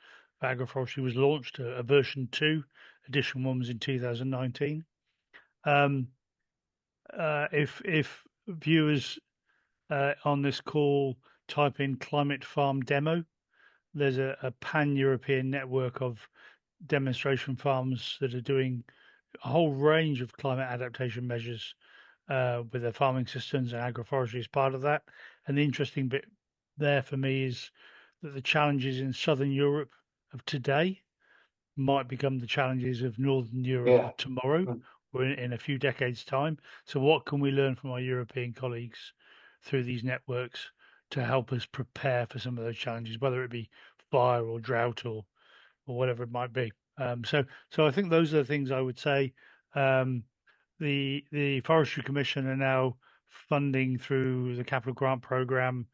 agroforestry, was launched. A version 2, edition 1 was in 2019. If viewers on this call type in climate farm demo, there's a pan-European network of demonstration farms that are doing a whole range of climate adaptation measures with their farming systems, and agroforestry is part of that. And the interesting bit there for me is that the challenges in Southern Europe of today might become the challenges of Northern Europe of tomorrow, or in a few decades' time. So what can we learn from our European colleagues through these networks help us prepare for some of those challenges, whether it be fire or drought or whatever it might be. So I think those are the things I would say. The Forestry Commission are now funding through the capital grant program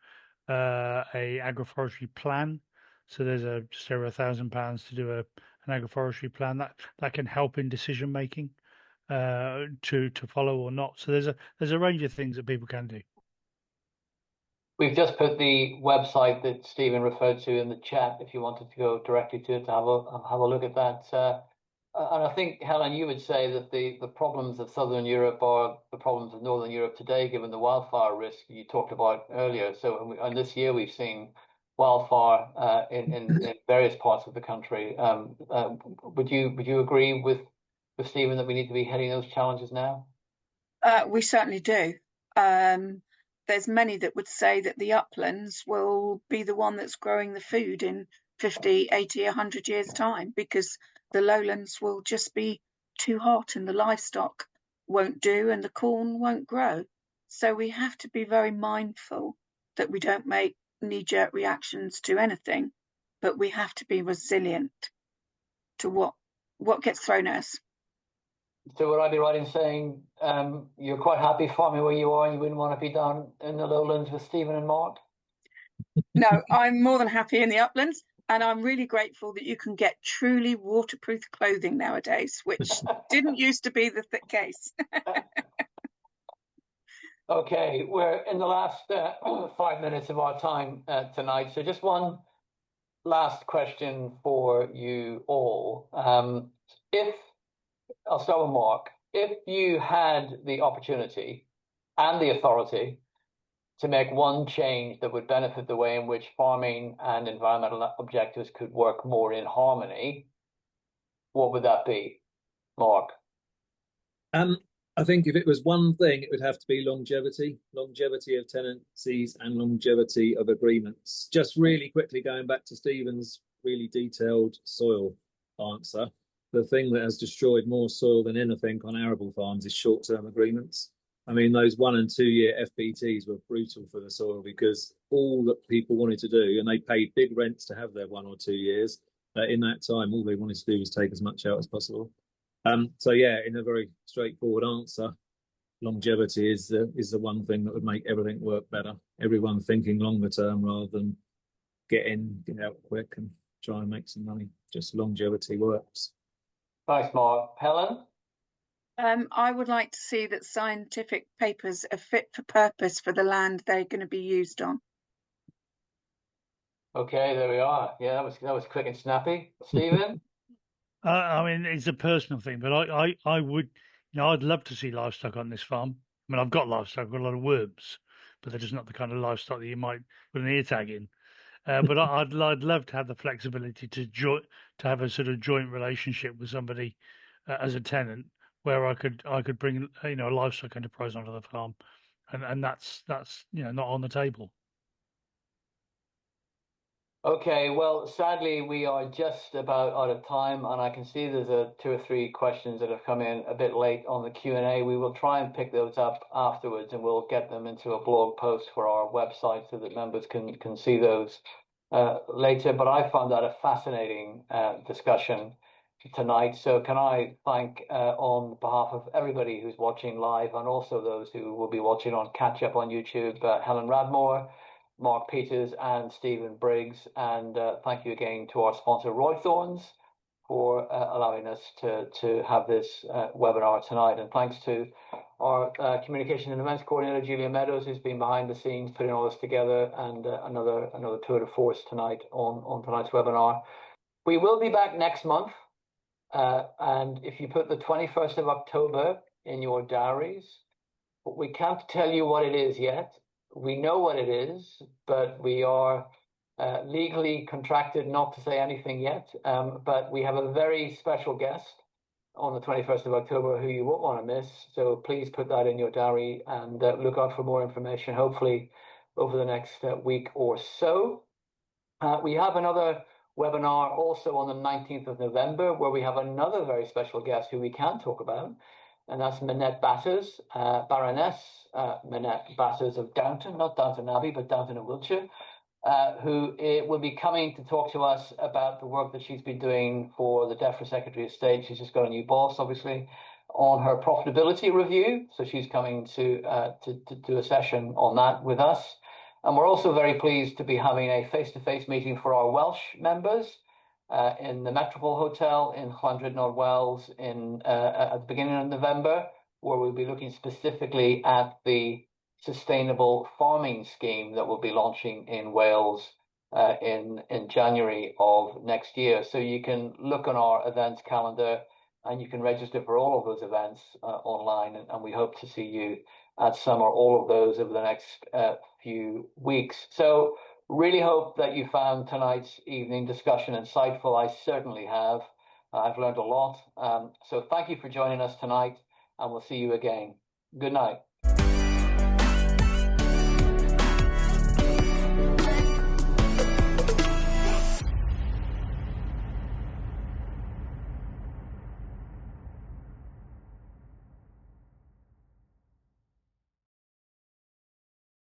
a agroforestry plan. So there's just over £1,000 to do an agroforestry plan that can help in decision making to follow or not. So there's a range of things that people can do. We've just put the website that Stephen referred to in the chat if you wanted to go directly to it to have a look at that. And I think, Helen, you would say that the problems of Southern Europe are the problems of Northern Europe today, given the wildfire risk you talked about earlier. So, and this year we've seen wildfire in various parts of the country. Would you agree with Stephen that we need to be heading those challenges now? We certainly do. There's many that would say that the uplands will be the one that's growing the food in 50, 80, 100 years' time, because the lowlands will just be too hot and the livestock won't do and the corn won't grow. So we have to be very mindful that we don't make knee-jerk reactions to anything, but we have to be resilient to what gets thrown at us. So would I be right in saying you're quite happy farming where you are and you wouldn't want to be down in the lowlands with Stephen and Mark? No, I'm more than happy in the uplands, and I'm really grateful that you can get truly waterproof clothing nowadays, which didn't used to be the case. Okay, we're in the last 5 minutes of our time tonight. So just one last question for you all. I'll start with Mark. If you had the opportunity and the authority to make one change that would benefit the way in which farming and environmental objectives could work more in harmony, what would that be, Mark? I think if it was one thing, it would have to be longevity of tenancies and longevity of agreements. Just really quickly going back to Stephen's really detailed soil answer, the thing that has destroyed more soil than anything on arable farms is short-term agreements. I mean, those 1 and 2 year FBTs were brutal for the soil because all that people wanted to do, and they paid big rents to have their 1 or 2 years, in that time, all they wanted to do was take as much out as possible. So yeah, in a very straightforward answer, longevity is the one thing that would make everything work better. Everyone thinking longer term rather than get out quick and try and make some money. Just longevity works. Thanks, Mark. Helen? I would like to see that scientific papers are fit for purpose for the land they're going to be used on. Okay, there we are. Yeah, that was quick and snappy. Stephen? I mean, it's a personal thing, but I would, I'd love to see livestock on this farm. I mean, I've got livestock, I've got a lot of worms, but they're just not the kind of livestock that you might put an ear tag in. But I'd love to have the flexibility to have a sort of joint relationship with somebody as a tenant, where I could bring a livestock enterprise onto the farm, and that's not on the table. Okay, well, sadly, we are just about out of time, and I can see there's 2 or 3 questions that have come in a bit late on the Q&A. We will try and pick those up afterwards, and we'll get them into a blog post for our website so that members can see those later. But I found that a fascinating discussion tonight. So can I thank on behalf of everybody who's watching live and also those who will be watching on catch up on YouTube, Helen Radmore, Mark Peters and Stephen Briggs, and thank you again to our sponsor Roy Thorns for allowing us to have this webinar tonight, and thanks to our communication and events coordinator Julia Meadows, who's been behind the scenes putting all this together, and another tour de force tonight on tonight's webinar. We will be back next month, and if you put the 21st of October in your diaries, we can't tell you what it is yet. We know what it is, but we are legally contracted not to say anything yet. But we have a very special guest on the 21st of October who you won't want to miss. So please put that in your diary and look out for more information, hopefully over the next week or so. We have another webinar also on the 19th of November where we have another very special guest who we can talk about. and that's Minette Batters, Baroness Minette Batters of Downton, not Downton Abbey, but Downton in Wiltshire, who will be coming to talk to us about the work that she's been doing for the DEFRA Secretary of State. She's just got a new boss, obviously, on her profitability review. So she's coming to do a session on that with us. And we're also very pleased to be having a face-to-face meeting for our Welsh members in the Metropole Hotel in Llandrindod, Wales at the beginning of November, where we'll be looking specifically at the sustainable farming scheme that we'll be launching in Wales in January of next year. So you can look on our events calendar and you can register for all of those events online, and we hope to see you at some or all of those over the next few weeks. So really hope that you found tonight's evening discussion insightful. I certainly have. I've learned a lot. So thank you for joining us tonight, and we'll see you again. Good night.